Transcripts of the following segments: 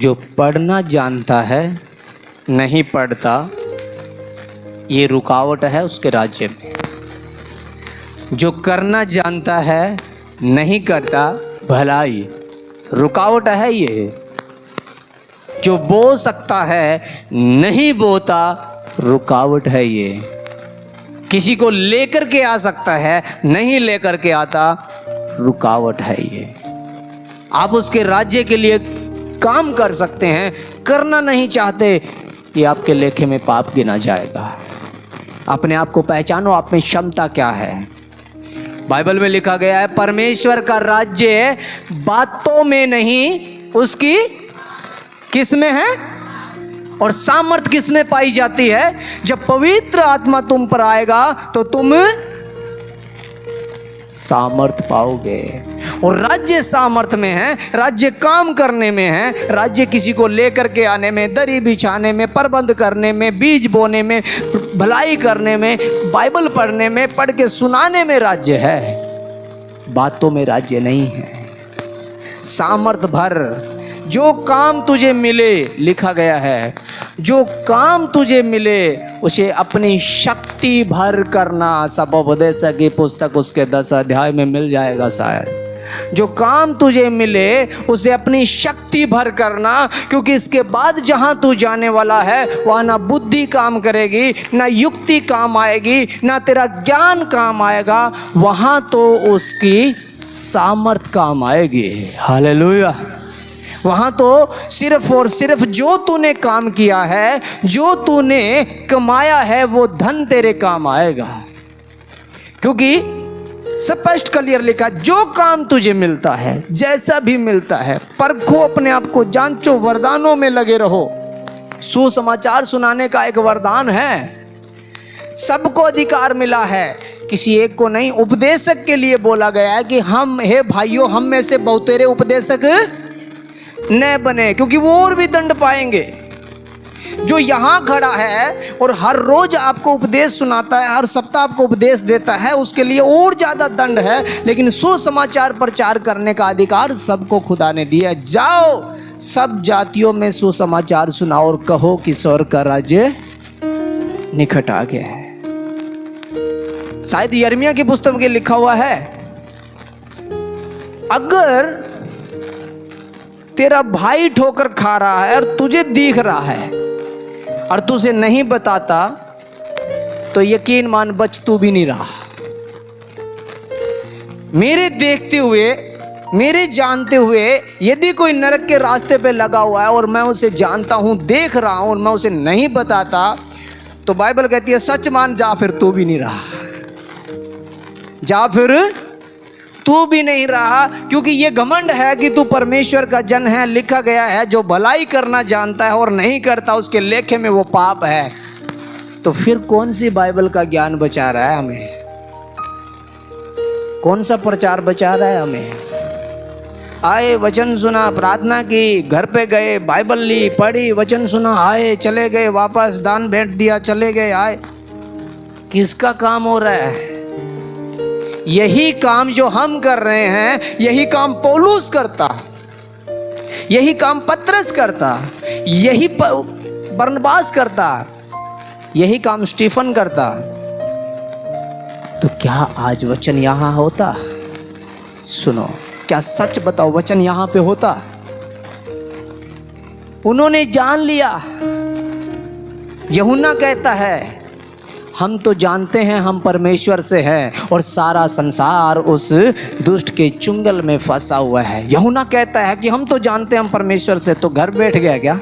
जो पढ़ना जानता है नहीं पढ़ता, ये रुकावट है उसके राज्य में। जो करना जानता है नहीं करता भलाई, रुकावट है ये। जो बो सकता है नहीं बोता, रुकावट है ये। किसी को लेकर के आ सकता है नहीं लेकर के आता, रुकावट है ये। आप उसके राज्य के लिए काम कर सकते हैं, करना नहीं चाहते, ये आपके लेखे में पाप गिना जाएगा। अपने आप को पहचानो, आप में क्षमता क्या है। बाइबल में लिखा गया है परमेश्वर का राज्य बातों में नहीं, उसकी किस में है और सामर्थ किस में पाई जाती है। जब पवित्र आत्मा तुम पर आएगा तो तुम सामर्थ पाओगे। और राज्य सामर्थ में है, राज्य काम करने में है, राज्य किसी को लेकर के आने में, दरी बिछाने में, प्रबंध करने में, बीज बोने में, भलाई करने में, बाइबल पढ़ने में, पढ़ के सुनाने में राज्य है। बातों में राज्य नहीं है। सामर्थ भर, जो काम तुझे मिले, लिखा गया है जो काम तुझे मिले उसे अपनी शक्ति भर करना। सबोपदेशक की पुस्तक उसके 10 अध्याय में मिल जाएगा शायद। जो काम तुझे मिले उसे अपनी शक्ति भर करना, क्योंकि इसके बाद जहां तू जाने वाला है वहां ना बुद्धि काम करेगी, ना युक्ति काम आएगी, ना तेरा ज्ञान काम आएगा, वहां तो उसकी सामर्थ काम आएगी। हालेलुया। वहाँ तो सिर्फ और सिर्फ जो तूने काम किया है, जो तूने कमाया है, वो धन तेरे काम आएगा। क्योंकि स्पष्ट क्लियर लिखा, जो काम तुझे मिलता है, जैसा भी मिलता है, परखो, अपने आप को जांचो, वरदानों में लगे रहो। सुसमाचार सुनाने का एक वरदान है, सबको अधिकार मिला है, किसी एक को नहीं। उपदेशक के लिए बोला गया है कि हम, हे भाइयों, हम में से बहुतेरे उपदेशक न बने, क्योंकि वो और भी दंड पाएंगे। जो यहाँ खड़ा है और हर रोज आपको उपदेश सुनाता है, हर सप्ताह आपको उपदेश देता है, उसके लिए और ज्यादा दंड है। लेकिन सुसमाचार प्रचार करने का अधिकार सबको खुदा ने दिया। जाओ, सब जातियों में सुसमाचार सुनाओ और कहो कि स्वर्ग का राज्य निकट आ गया है। शायद यिर्मयाह की पुस्तक में लिखा हुआ है, अगर तेरा भाई ठोकर खा रहा है और तुझे दिख रहा है और तुझे नहीं बताता, तो यकीन मान, बच तू भी नहीं रहा। मेरे देखते हुए, मेरे जानते हुए, यदि कोई नरक के रास्ते पे लगा हुआ है और मैं उसे जानता हूं, देख रहा हूं, और मैं उसे नहीं बताता, तो बाइबल कहती है सच मान, जा फिर तू भी नहीं रहा, जा फिर तू भी नहीं रहा। क्योंकि ये घमंड है कि तू परमेश्वर का जन है। लिखा गया है जो भलाई करना जानता है और नहीं करता, उसके लेखे में वो पाप है। तो फिर कौन सी बाइबल का ज्ञान बचा रहा है हमें? कौन सा प्रचार बचा रहा है हमें? आए, वचन सुना, प्रार्थना की, घर पे गए, बाइबल ली, पढ़ी, वचन सुना, आए, चले गए, वापस दान भेंट दिया, चले गए, आए। किसका काम हो रहा है? यही काम जो हम कर रहे हैं, यही काम पौलुस करता, यही काम पतरस करता, यही बरनबास करता, यही काम स्टीफन करता। तो क्या आज वचन यहां होता? सुनो, क्या सच बताओ, वचन यहां पे होता? उन्होंने जान लिया। यूहन्ना कहता है हम तो जानते हैं हम परमेश्वर से हैं और सारा संसार उस दुष्ट के चुंगल में फंसा हुआ है। यूहन्ना कहता है कि हम तो जानते हैं हम परमेश्वर से, तो घर बैठ गया क्या?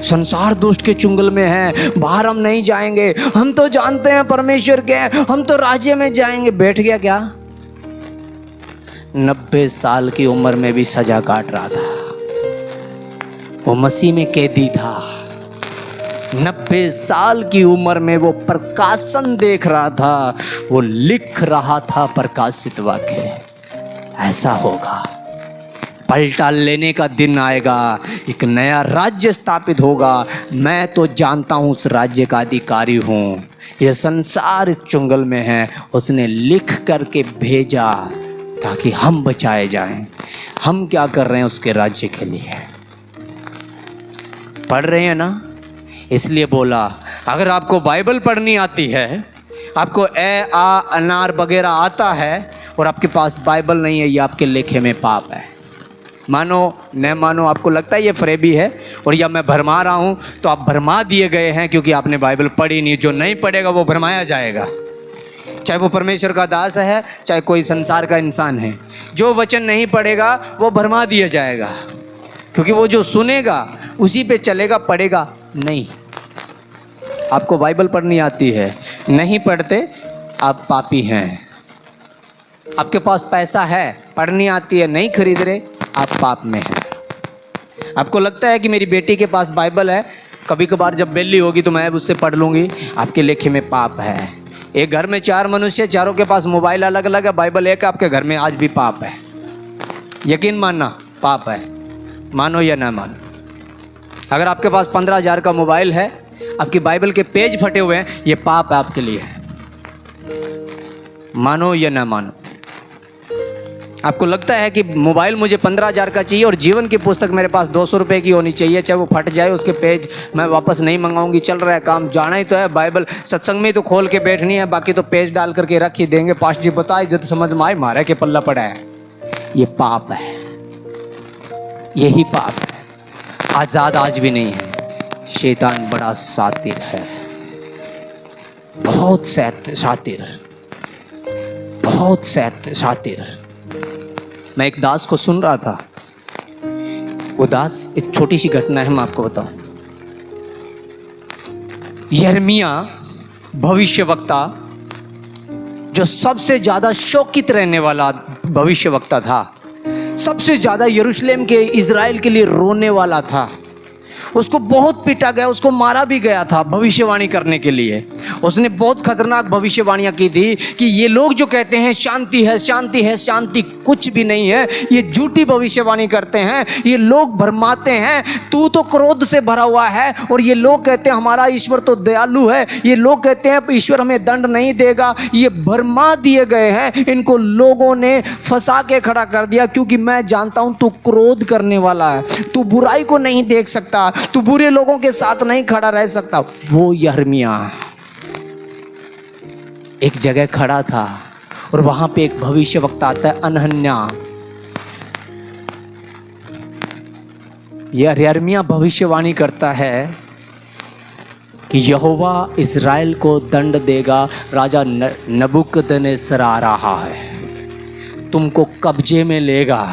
संसार दुष्ट के चुंगल में है, बाहर हम नहीं जाएंगे, हम तो जानते हैं परमेश्वर के हैं, हम तो राज्य में जाएंगे, बैठ गया क्या? 90 साल की उम्र में भी सजा काट रहा था, वो मसीह में कैदी था। 90 साल की उम्र में वो प्रकाशन देख रहा था, वो लिख रहा था प्रकाशित वाक्य। ऐसा होगा, पलटा लेने का दिन आएगा, एक नया राज्य स्थापित होगा। मैं तो जानता हूँ उस राज्य का अधिकारी हूँ। यह संसार इस चुंगल में है, उसने लिख करके भेजा ताकि हम बचाए जाएं। हम क्या कर रहे हैं उसके राज्य के लिए? पढ़ रहे हैं ना? इसलिए बोला अगर आपको बाइबल पढ़नी आती है, आपको ए आ अनार वगैरह आता है और आपके पास बाइबल नहीं है, ये आपके लेखे में पाप है। मानो न मानो, आपको लगता है ये फरेबी है और या मैं भरमा रहा हूँ, तो आप भरमा दिए गए हैं क्योंकि आपने बाइबल पढ़ी नहीं। जो नहीं पढ़ेगा वो भरमाया जाएगा, चाहे वो परमेश्वर का दास है, चाहे कोई संसार का इंसान है। जो वचन नहीं पढ़ेगा वो भरमा दिया जाएगा, क्योंकि वो जो सुनेगा उसी पे चलेगा, पढ़ेगा नहीं। आपको बाइबल पढ़नी आती है, नहीं पढ़ते, आप पापी हैं। आपके पास पैसा है, पढ़नी आती है, नहीं खरीद रहे, आप पाप में हैं। आपको लगता है कि मेरी बेटी के पास बाइबल है, कभी कभार जब बेली होगी तो मैं उससे पढ़ लूँगी, आपके लेखे में पाप है। एक घर में 4 मनुष्य, चारों के पास मोबाइल अलग अलग है, बाइबल एक है, आपके घर में आज भी पाप है। यकीन मानना, पाप है, मानो या ना मानो। अगर आपके पास 15,000 का मोबाइल है, आपकी बाइबल के पेज फटे हुए हैं, ये पाप है आपके लिए, मानो या ना मानो। आपको लगता है कि मोबाइल मुझे 15,000 का चाहिए और जीवन की पुस्तक मेरे पास 200 रुपये की होनी चाहिए, चाहे वो फट जाए, उसके पेज मैं वापस नहीं मंगाऊंगी, चल रहा है काम, जाना ही तो है, बाइबल सत्संग में तो खोल के बैठनी है, बाकी तो पेज डाल करके रख ही देंगे। पास्ट जी बताए जब समझ में आए, मारे के पल्ला पड़ा है। ये पाप है, यही पाप है। आज़ाद आज भी नहीं है। शैतान बड़ा सातिर है, बहुत सातिर, बहुत सातिर। मैं एक दास को सुन रहा था, वो दास, एक छोटी सी घटना है, मैं आपको बताऊं। यिर्मयाह भविष्यवक्ता, जो सबसे ज्यादा शोकित रहने वाला भविष्यवक्ता था, सबसे ज्यादा यरूशलेम के, इजराइल के लिए रोने वाला था, उसको बहुत पीटा गया, उसको मारा भी गया था भविष्यवाणी करने के लिए। उसने बहुत खतरनाक भविष्यवाणियां की थी कि ये लोग जो कहते हैं शांति है, शांति है, शांति कुछ भी नहीं है, ये झूठी भविष्यवाणी करते हैं, ये लोग भरमाते हैं। तू तो क्रोध से भरा हुआ है और ये लोग कहते हैं हमारा ईश्वर तो दयालु है, ये लोग कहते हैं ईश्वर हमें दंड नहीं देगा। ये भरमा दिए गए हैं, इनको लोगों ने फंसा के खड़ा कर दिया, क्योंकि मैं जानता हूं तू क्रोध करने वाला है, तू बुराई को नहीं देख सकता, तू बुरे लोगों के साथ नहीं खड़ा रह सकता। वो यिर्मयाह एक जगह खड़ा था और वहां पे एक भविष्यवक्ता आता है, हनन्याह। यिर्मयाह भविष्यवाणी करता है कि यहोवा इस्राएल को दंड देगा, राजा नबूकदनेस्सर आ रहा है, तुमको कब्जे में लेगा,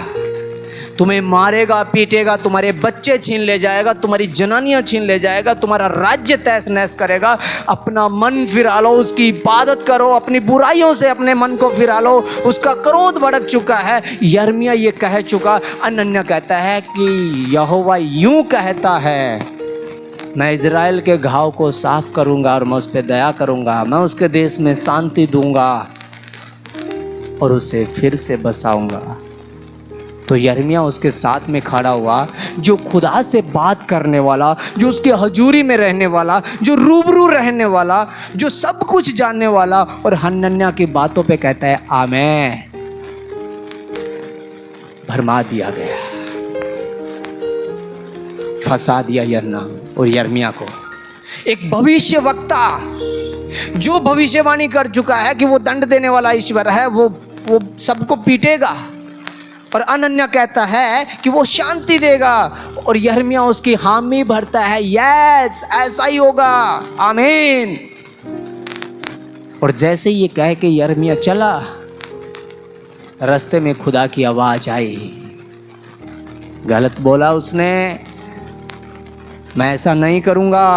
तुम्हें मारेगा, पीटेगा, तुम्हारे बच्चे छीन ले जाएगा, तुम्हारी जनानियां छीन ले जाएगा, तुम्हारा राज्य तहस नहस करेगा। अपना मन फिरा लो, उसकी इबादत करो, अपनी बुराइयों से अपने मन को फिरा लो, उसका क्रोध भड़क चुका है। यिर्मयाह ये कह चुका। हनन्याह कहता है कि यहोवा यूं कहता है, मैं इजराइल के घाव को साफ करूंगा और मैं उस पर दया करूंगा, मैं उसके देश में शांति दूंगा और उसे फिर से बसाऊंगा। तो यिर्मयाह उसके साथ में खड़ा हुआ, जो खुदा से बात करने वाला, जो उसके हजूरी में रहने वाला, जो रूबरू रहने वाला, जो सब कुछ जानने वाला, और हनन्याह की बातों पे कहता है आमेन। भरमा दिया गया, फंसा दिया यिर्मयाह और यिर्मयाह को। एक भविष्यवक्ता जो भविष्यवाणी कर चुका है कि वो दंड देने वाला ईश्वर है, वो सबको पीटेगा, और हनन्याह कहता है कि वो शांति देगा, और यिर्मयाह उसकी हामी भरता है, यस ऐसा ही होगा, आमीन। और जैसे ये कह के यिर्मयाह चला, रास्ते में खुदा की आवाज आई। गलत बोला उसने, मैं ऐसा नहीं करूंगा,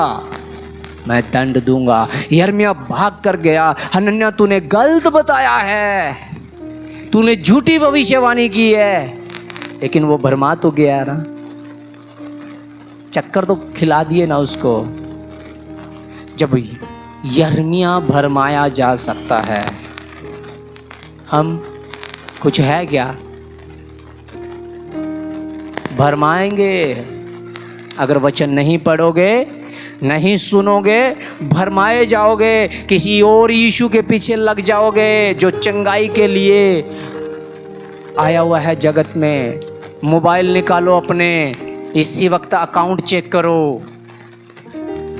मैं दंड दूंगा। यिर्मयाह भाग कर गया, हनन्याह तूने गलत बताया है, तूने झूठी भविष्यवाणी की है। लेकिन वो भरमा तो गया ना, चक्कर तो खिला दिए ना उसको। जब यिर्मयाह भरमाया जा सकता है, हम कुछ है क्या? भरमाएंगे। अगर वचन नहीं पढ़ोगे, नहीं सुनोगे, भरमाए जाओगे, किसी और यीशु के पीछे लग जाओगे जो चंगाई के लिए आया हुआ है जगत में। मोबाइल निकालो अपने, इसी वक्त अकाउंट चेक करो,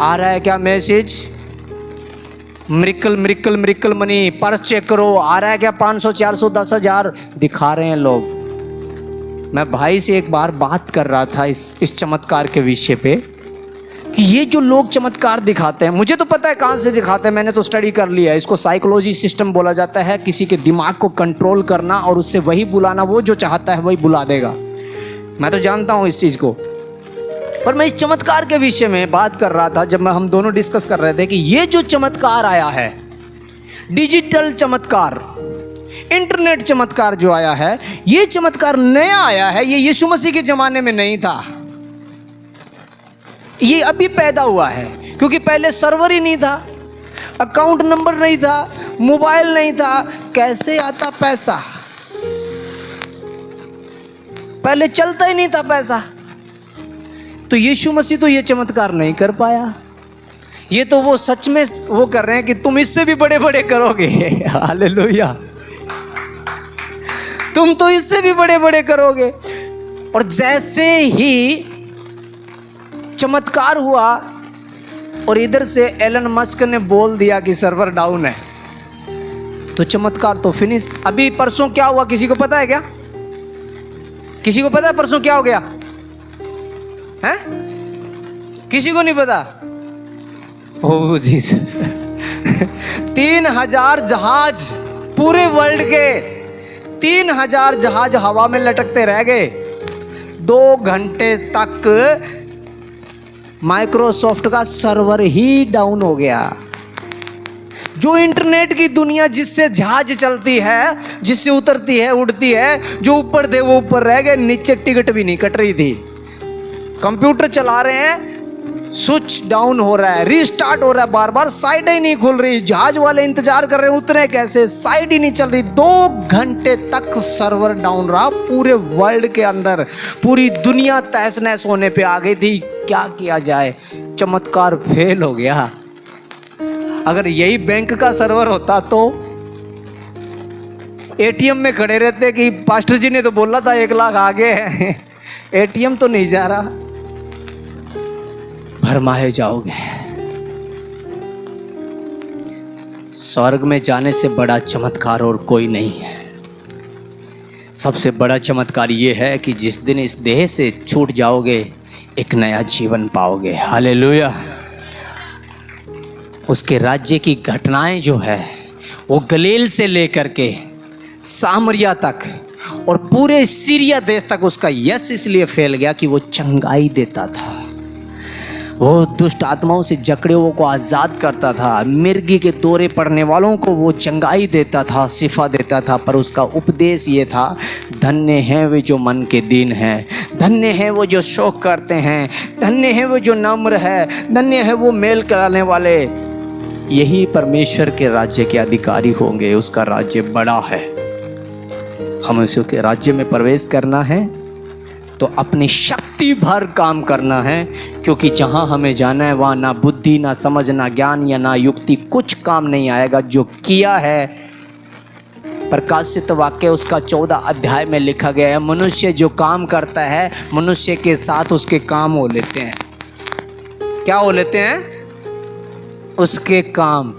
आ रहा है क्या message? Miracle miracle miracle money. Purse check करो, आ रहा है क्या 500 400 10,000 दिखा रहे हैं लोग। मैं भाई से एक बार बात कर रहा था इस चमत्कार के विषय पे कि ये जो लोग चमत्कार दिखाते हैं, मुझे तो पता है कहाँ से दिखाते हैं, मैंने तो स्टडी कर लिया है। इसको साइकोलॉजी सिस्टम बोला जाता है, किसी के दिमाग को कंट्रोल करना और उससे वही बुलाना, वो जो चाहता है वही बुला देगा। मैं तो जानता हूँ इस चीज़ को। पर मैं इस चमत्कार के विषय में बात कर रहा था जब हम दोनों डिस्कस कर रहे थे कि ये जो चमत्कार आया है, डिजिटल चमत्कार, इंटरनेट चमत्कार जो आया है, ये चमत्कार नया आया है। ये यीशु मसीह के ज़माने में नहीं था, ये अभी पैदा हुआ है। क्योंकि पहले सर्वर ही नहीं था, अकाउंट नंबर नहीं था, मोबाइल नहीं था, कैसे आता पैसा? पहले चलता ही नहीं था पैसा। तो यीशु मसीह तो ये चमत्कार नहीं कर पाया। ये तो वो सच में वो कर रहे हैं कि तुम इससे भी बड़े बड़े करोगे। हालेलुया, तुम तो इससे भी बड़े बड़े करोगे। और जैसे ही चमत्कार हुआ और इधर से एलन मस्क ने बोल दिया कि सर्वर डाउन है, तो चमत्कार तो फिनिश। अभी परसों क्या हुआ, किसी को पता है क्या? किसी को पता है परसों क्या हो गया है? किसी को नहीं पता? ओह जीसस। 3,000 जहाज, पूरे वर्ल्ड के 3,000 जहाज हवा में लटकते रह गए। 2 घंटे तक माइक्रोसॉफ्ट का सर्वर ही डाउन हो गया। जो इंटरनेट की दुनिया, जिससे जहाज चलती है, जिससे उतरती है उड़ती है, जो ऊपर थे वो ऊपर रह गए, नीचे टिकट भी नहीं कट रही थी। कंप्यूटर चला रहे हैं, स्विच डाउन हो रहा है, रीस्टार्ट हो रहा है, बार बार साइड ही नहीं खुल रही। जहाज वाले इंतजार कर रहे हैं, उतरे कैसे, साइड ही नहीं चल रही। 2 घंटे तक सर्वर डाउन रहा। पूरे वर्ल्ड के अंदर पूरी दुनिया तहस नहस होने पे आ गई थी। क्या किया जाए? चमत्कार फेल हो गया। अगर यही बैंक का सर्वर होता तो एटीएम में खड़े रहते कि पास्टर जी ने तो बोला था 1 लाख आगे है, एटीएम तो नहीं जा रहा, भरमाए जाओगे। स्वर्ग में जाने से बड़ा चमत्कार और कोई नहीं है। सबसे बड़ा चमत्कार ये है कि जिस दिन इस देह से छूट जाओगे, एक नया जीवन पाओगे। हालेलुया। उसके राज्य की घटनाएं जो है वो गलील से लेकर के सामरिया तक और पूरे सीरिया देश तक उसका यश इसलिए फैल गया कि वो चंगाई देता था, वो दुष्ट आत्माओं से जकड़े हुओं को आज़ाद करता था, मिर्गी के दौरे पड़ने वालों को वो चंगाई देता था, शिफा देता था। पर उसका उपदेश ये था, धन्य हैं वे जो मन के दीन हैं, धन्य हैं वो जो शोक करते हैं, धन्य हैं वो जो नम्र है, धन्य है वो मेल कराने वाले, यही परमेश्वर के राज्य के अधिकारी होंगे। उसका राज्य बड़ा है। हमें उसके राज्य में प्रवेश करना है तो अपनी शक्ति भर काम करना है, क्योंकि जहाँ हमें जाना है वहाँ ना बुद्धि, ना समझ, ना ज्ञान या ना युक्ति कुछ काम नहीं आएगा। जो किया है, प्रकाशित वाक्य उसका 14 अध्याय में लिखा गया है, मनुष्य जो काम करता है, मनुष्य के साथ उसके काम हो लेते हैं। क्या हो लेते हैं? उसके काम।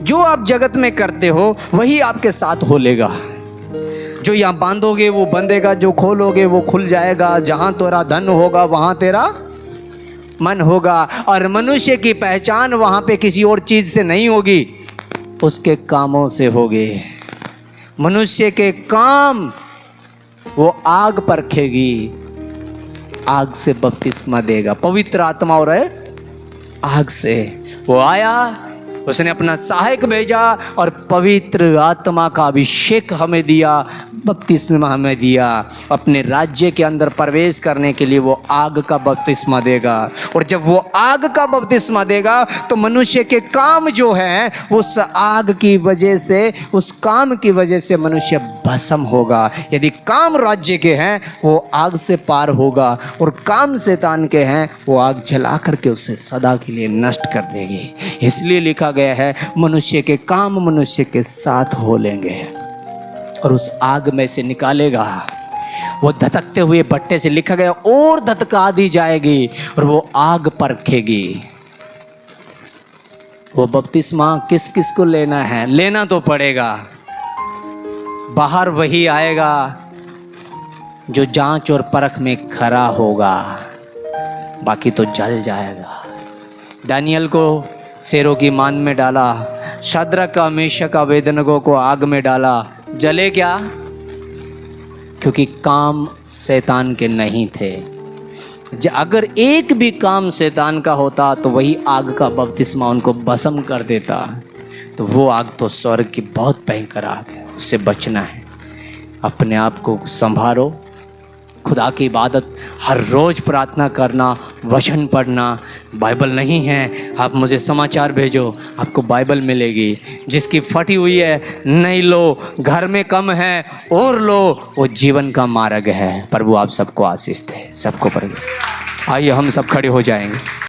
जो आप जगत में करते हो वही आपके साथ हो लेगा। जो यहाँ बांधोगे वो बंधेगा, जो खोलोगे वो खुल जाएगा। जहाँ तेरा धन होगा वहाँ तेरा मन होगा। और मनुष्य की पहचान वहाँ पे किसी और चीज़ से नहीं होगी, उसके कामों से होगी। मनुष्य के काम वो आग परखेगी, आग से बपतिस्मा देगा, पवित्र आत्मा और आग से। वो आया, उसने अपना सहायक भेजा और पवित्र आत्मा का अभिषेक हमें दिया, बपतिस्मा हमें दिया। अपने राज्य के अंदर प्रवेश करने के लिए वो आग का बपतिस्मा देगा। और जब वो आग का बपतिस्मा देगा तो मनुष्य के काम जो है उस आग की वजह से, उस काम की वजह से मनुष्य भस्म होगा। यदि काम राज्य के हैं वो आग से पार होगा, और काम शैतान के हैं वो आग जला करके उसे सदा के लिए नष्ट कर देगी। इसलिए लिखा गया है, मनुष्य के काम मनुष्य के साथ हो लेंगे और उस आग में से निकालेगा। वो धधकते हुए भट्टे से, लिखा गया और धधका दी जाएगी और वो आग परखेगी। वो बपतिस्मा किस किस को लेना है? लेना तो पड़ेगा। बाहर वही आएगा जो जांच और परख में खरा होगा, बाकी तो जल जाएगा। दानियल को शेरों की मान में डाला, शद्रक का, मेशक का, अबेदनगो को आग में डाला, जले क्या? क्योंकि काम शैतान के नहीं थे। अगर एक भी काम शैतान का होता तो वही आग का बपतिस्मा उनको भस्म कर देता। तो वो आग तो स्वर्ग की बहुत भयंकर आग है, उससे बचना है। अपने आप को संभालो, खुदा की इबादत, हर रोज़ प्रार्थना करना, वचन पढ़ना। बाइबल नहीं है, आप मुझे समाचार भेजो, आपको बाइबल मिलेगी। जिसकी फटी हुई है नहीं लो, घर में कम है और लो, वो जीवन का मार्ग है। प्रभु आप सबको आशीष दे, सबको प्रभु। आइए हम सब खड़े हो जाएंगे।